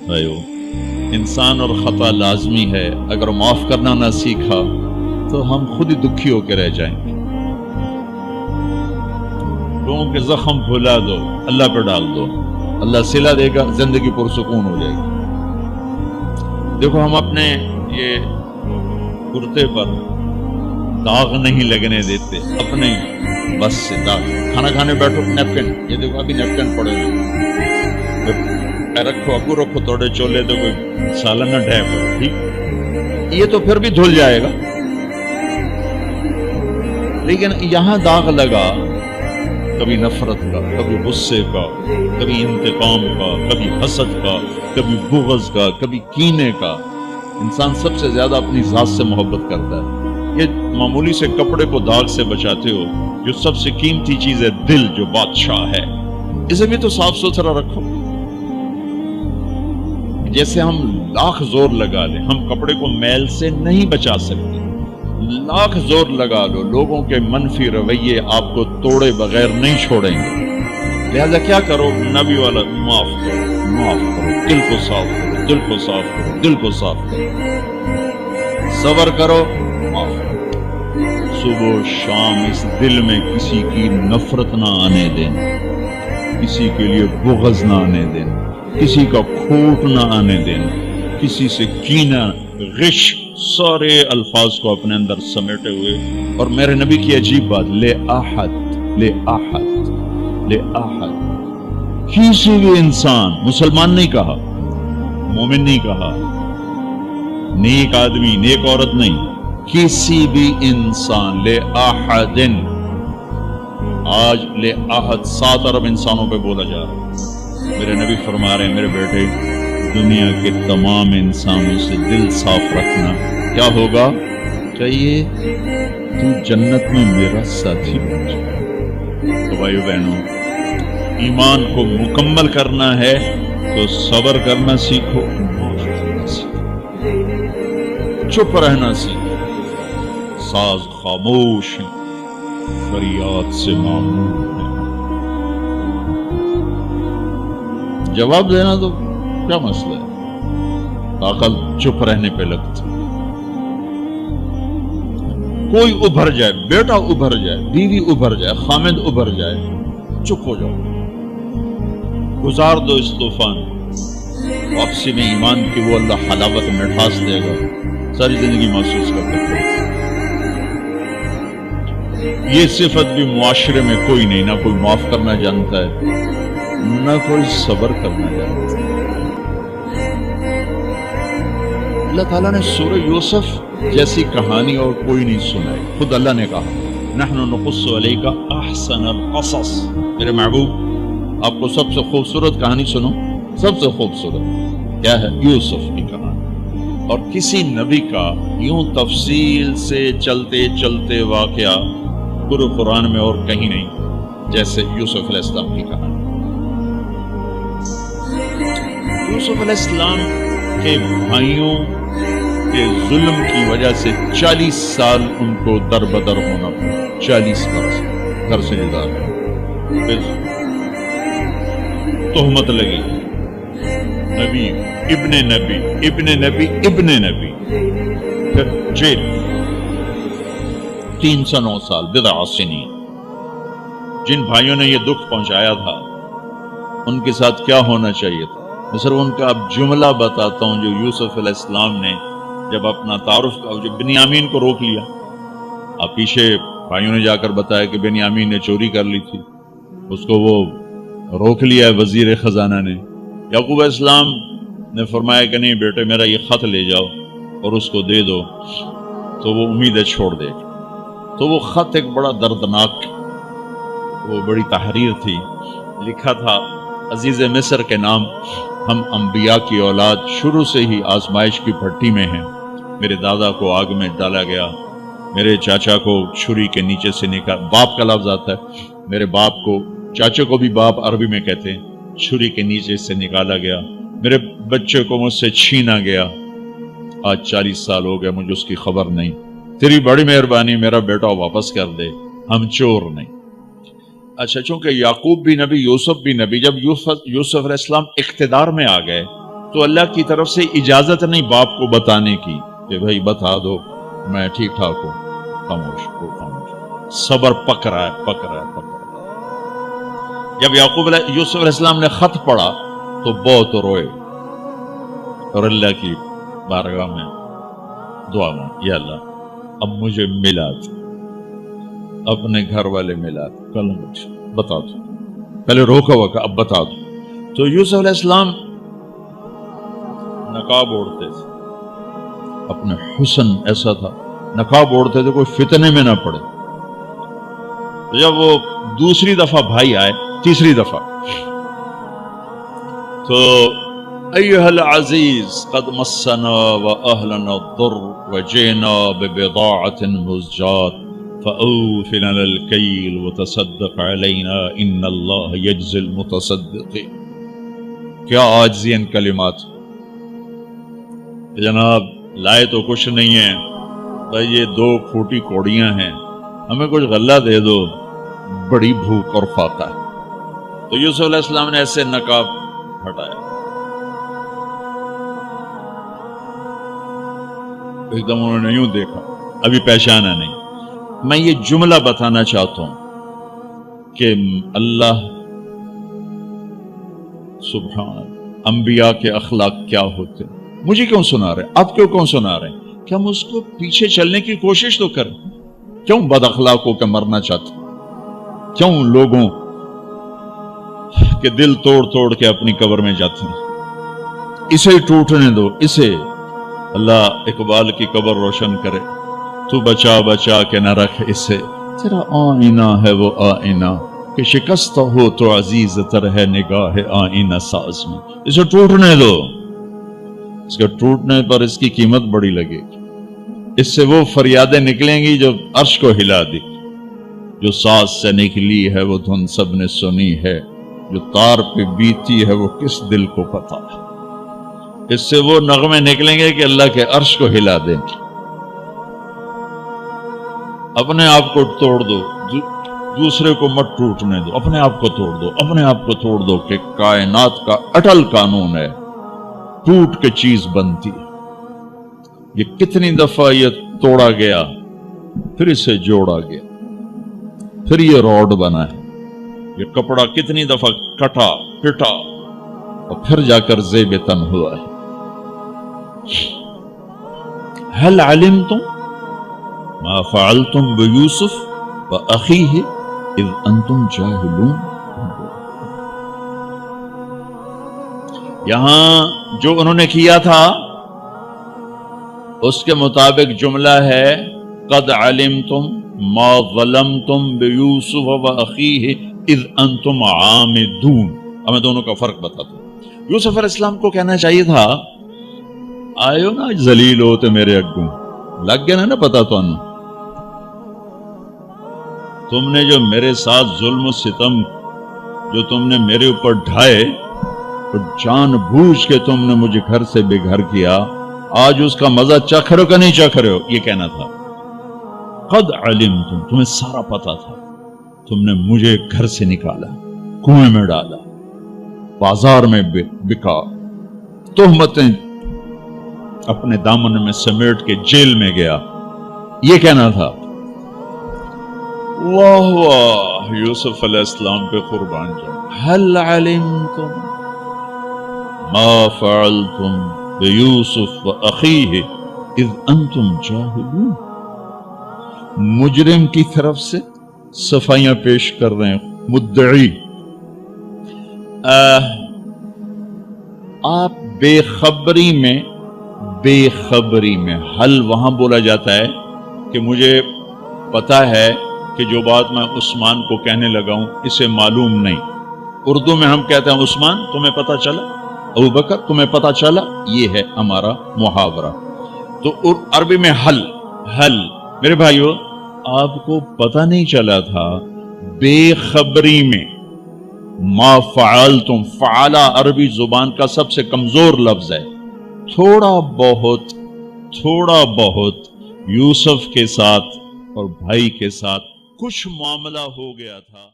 بھائیو انسان اور خطا لازمی ہے، اگر معاف کرنا نہ سیکھا تو ہم خود ہی دکھی ہو کے رہ جائیں گے۔ لوگوں کے زخم بھلا دو، اللہ پہ ڈال دو، اللہ صلہ دے گا، زندگی پرسکون ہو جائے گی۔ دیکھو ہم اپنے یہ کرتے پر داغ نہیں لگنے دیتے، اپنے بس سے داغ۔ کھانا کھانے بیٹھو نیپکن، یہ دیکھو ابھی نیپکن پڑے ہوئے، رکھو ابو رکھو توڑے چولے تو کوئی سالن نہ ڈھے پڑو، ٹھیک، یہ تو پھر بھی دھل جائے گا۔ لیکن یہاں داغ لگا، کبھی نفرت کا، کبھی غصے کا، کبھی انتقام کا، کبھی حسد کا، کبھی بغض کا، کبھی کینے کا۔ انسان سب سے زیادہ اپنی ذات سے محبت کرتا ہے۔ یہ معمولی سے کپڑے کو داغ سے بچاتے ہو، جو سب سے قیمتی چیز ہے دل، جو بادشاہ ہے، اسے بھی تو صاف ستھرا رکھو۔ جیسے ہم لاکھ زور لگا لیں، ہم کپڑے کو میل سے نہیں بچا سکتے، لاکھ زور لگا لو، لوگوں کے منفی رویے آپ کو توڑے بغیر نہیں چھوڑیں گے۔ لہذا کیا کرو، نبی والا معاف کرو، معاف کرو، دل کو صاف کرو، دل کو صاف کرو، دل کو صاف کرو، صبر کرو، معاف کرو۔ صبح و شام اس دل میں کسی کی نفرت نہ آنے دینا، کسی کے لیے بغض نہ آنے دینا، کسی کا کھوٹ نہ آنے دینا، کسی سے کینہ، غش، سارے الفاظ کو اپنے اندر سمیٹے ہوئے۔ اور میرے نبی کی عجیب بات، لے احد، لے احد، لے احد، کسی بھی انسان، مسلمان نہیں کہا، مومن نہیں کہا، نیک آدمی، نیک عورت نہیں، کسی بھی انسان، لے احدن۔ آج لے احد 7 ارب انسانوں پہ بولا جا رہا ہے۔ میرے نبی فرما رہے ہیں، میرے بیٹے، دنیا کے تمام انسانوں سے دل صاف رکھنا، کیا ہوگا؟ کہیے تو جنت میں میرا ساتھی بن جائے۔ تو بھائیو بہنوں، ایمان کو مکمل کرنا ہے تو صبر کرنا سیکھو، معاف کرنا سیکھو، چپ رہنا سیکھو۔ ساز خاموش ہے، فریاد سے معمول ہے۔ جواب دینا تو کیا مسئلہ ہے، عقل چپ رہنے پہ لگتی۔ کوئی ابھر جائے، بیٹا ابھر جائے، بیوی ابھر جائے، خامد ابھر جائے، چپ ہو جاؤ، گزار دو اس طوفان۔ واپسی میں ایمان کی وہ اللہ حلاوت مٹھاس دے گا، ساری زندگی محسوس کرتے تھے۔ یہ صفت بھی معاشرے میں کوئی نہیں، نہ کوئی معاف کرنا جانتا ہے، نہ کوئی صبر کرنا جانتا ہے۔ اللہ تعالیٰ نے سورہ یوسف جیسی کہانی اور کوئی نہیں سنائی، خود اللہ نے کہا، نحن نقص علیک احسن القصص۔ میرے محبوب، آپ کو سب سے خوبصورت کہانی سنو، سب سے خوبصورت کیا ہے؟ یوسف کی کہانی۔ اور کسی نبی کا یوں تفصیل سے چلتے چلتے واقعہ پورے قرآن میں اور کہیں نہیں جیسے یوسف علیہ السلام کی کہانی۔ یوسف علیہ السلام کے بھائیوں کے ظلم کی وجہ سے 40 سال ان کو در بدر ہونا پڑا، 40 برس گھر سے جدا، پھر تہمت لگی، نبی ابن نبی ابن نبی ابن نبی، پھر جیل 309 سال، بضع سنین۔ جن بھائیوں نے یہ دکھ پہنچایا تھا ان کے ساتھ کیا ہونا چاہیے تھا؟ میں صرف ان کا اب جملہ بتاتا ہوں جو یوسف علیہ السلام نے جب اپنا تعارف کا، جب بنیامین کو روک لیا، اب پیچھے بھائیوں نے جا کر بتایا کہ بنیامین نے چوری کر لی تھی، اس کو وہ روک لیا وزیر خزانہ نے۔ یعقوب علیہ السلام نے فرمایا کہ نہیں بیٹے، میرا یہ خط لے جاؤ اور اس کو دے دو تو وہ امیدیں چھوڑ دے گا۔ تو وہ خط ایک بڑا دردناک، وہ بڑی تحریر تھی، لکھا تھا عزیز مصر کے نام، ہم انبیاء کی اولاد شروع سے ہی آزمائش کی بھٹی میں ہیں۔ میرے دادا کو آگ میں ڈالا گیا، میرے چاچا کو چھری کے نیچے سے نکال، باپ کا لفظ آتا ہے، میرے باپ کو، چاچے کو بھی باپ عربی میں کہتے ہیں، چھری کے نیچے سے نکالا گیا، میرے بچے کو مجھ سے چھینا گیا، آج 40 سال ہو گئے، مجھے اس کی خبر نہیں، تیری بڑی مہربانی میرا بیٹا واپس کر دے، ہم چور نہیں۔ اچھا، چونکہ یعقوب بھی نبی، یوسف بھی نبی، جب یوسف علیہ السلام اقتدار میں آ گئے تو اللہ کی طرف سے اجازت نہیں باپ کو بتانے کی کہ بھائی بتا دو میں ٹھیک ٹھاک ہوں. خاموش ہو خاموش. صبر پک رہا ہے پک رہا ہے پک رہا ہے. جب یوسف علیہ السلام نے خط پڑھا تو بہت روئے اور اللہ کی بارگاہ میں دعا مانگی، یا اللہ اب مجھے ملا دو، اپنے گھر والے ملا دو، کل مجھے بتا دو. پہلے روکا ہوا کہ اب بتا دو. تو یوسف علیہ السلام نقاب اوڑھتے تھے، اپنے حسن ایسا تھا، نقاب اوڑھتے تھے کوئی فتنے میں نہ پڑے. جب وہ دوسری دفعہ بھائی آئے، تیسری دفعہ، تو ایھا العزیز قد مسنا واہلنا الضر وجئنا ببضاعۃ مزجاۃ فأوف لنا الکیل وتصدق علینا ان اللہ یجزی المتصدقین. کیا عاجزی ان کلمات. جناب لائے تو کچھ نہیں ہے بھائی، یہ 2 پھوٹی کوڑیاں ہیں، ہمیں کچھ غلہ دے دو، بڑی بھوک اور فاقہ ہے. تو یوسف علیہ السلام نے ایسے نقاب ہٹایا، ایک دم انہوں نے یوں دیکھا، ابھی پہچانا نہیں. میں یہ جملہ بتانا چاہتا ہوں کہ اللہ سبحان انبیاء کے اخلاق کیا ہوتے. مجھے کیوں سنا رہے، آپ کیوں سنا رہے ہیں کہ ہم اس کو پیچھے چلنے کی کوشش تو کریں. کیوں بد اخلاقوں کا مرنا چاہتے، کیوں لوگوں کے دل توڑ توڑ کے اپنی قبر میں جاتے ہیں. اسے ٹوٹنے دو، اسے اللہ اقبال کی قبر روشن کرے. تو بچا بچا کے نہ رکھ اسے، تیرا آئینہ ہے وہ آئینہ کہ شکست ہو تو عزیز تر ہے نگاہ آئینہ ساز میں. اسے ٹوٹنے دو، اس کے ٹوٹنے پر اس کی قیمت بڑی لگے گی. اس سے وہ فریادیں نکلیں گی جو عرش کو ہلا دی. جو ساز سے نکلی ہے وہ دھن سب نے سنی ہے، جو تار پہ بیتی ہے وہ کس دل کو پتا ہے. اس سے وہ نغمے نکلیں گے کہ اللہ کے عرش کو ہلا دیں گے. اپنے آپ کو توڑ دو، دوسرے کو مت ٹوٹنے دو. اپنے آپ کو توڑ دو، اپنے آپ کو توڑ دو کہ کائنات کا اٹل قانون ہے، ٹوٹ کے چیز بنتی. یہ کتنی دفعہ یہ توڑا گیا، پھر اسے جوڑا گیا، پھر یہ روڈ بنا ہے. یہ کپڑا کتنی دفعہ کٹا پٹا اور پھر جا کر زیب تن ہوا ہے. هل علمتم ما فعلتم بيوسف واخيه اذ انتم جاهلون. یہاں جو انہوں نے کیا تھا اس کے مطابق جملہ ہے قد علمتم ما ظلمتم بيوسف واخيه اذ انتم عامدون. اب میں دونوں کا فرق بتاتا ہوں. یوسف علیہ السلام کو کہنا چاہیے تھا آئیو نا ذلیل ہوتے میرے اگوں، لگ گیا نا پتا تو انہوں. تم نے جو میرے ساتھ ظلم و ستم جو تم نے میرے اوپر ڈھائے، تو جان بوجھ کے تم نے مجھے گھر سے بے گھر کیا، آج اس کا مزہ چکھ رہے ہو کہ نہیں چکھ رہے ہو. یہ کہنا تھا قد علمتم، تمہیں سارا پتا تھا. تم نے مجھے گھر سے نکالا، کنویں میں ڈالا، بازار میں بکا، تہمتیں اپنے دامن میں سمیٹ کے جیل میں گیا. یہ کہنا تھا. واہ واہ، یوسف علیہ السلام پہ قربان جاؤ. هل علمتم ما فعلتم بیوسف واخیہ اذ انتم جاہلون. مجرم کی طرف سے صفائیاں پیش کر رہے ہیں مدعی. آپ بے خبری میں حل وہاں بولا جاتا ہے کہ مجھے پتا ہے کہ جو بات میں عثمان کو کہنے لگا ہوں اسے معلوم نہیں. اردو میں ہم کہتے ہیں عثمان تمہیں پتا چلا، ابو بکر تمہیں پتا چلا. یہ ہے ہمارا محاورہ. تو عربی میں حل. میرے بھائیو، آپ کو پتا نہیں چلا تھا بے خبری میں. ما فعلتم، فعلا عربی زبان کا سب سے کمزور لفظ ہے. تھوڑا بہت یوسف کے ساتھ اور بھائی کے ساتھ کچھ معاملہ ہو گیا تھا.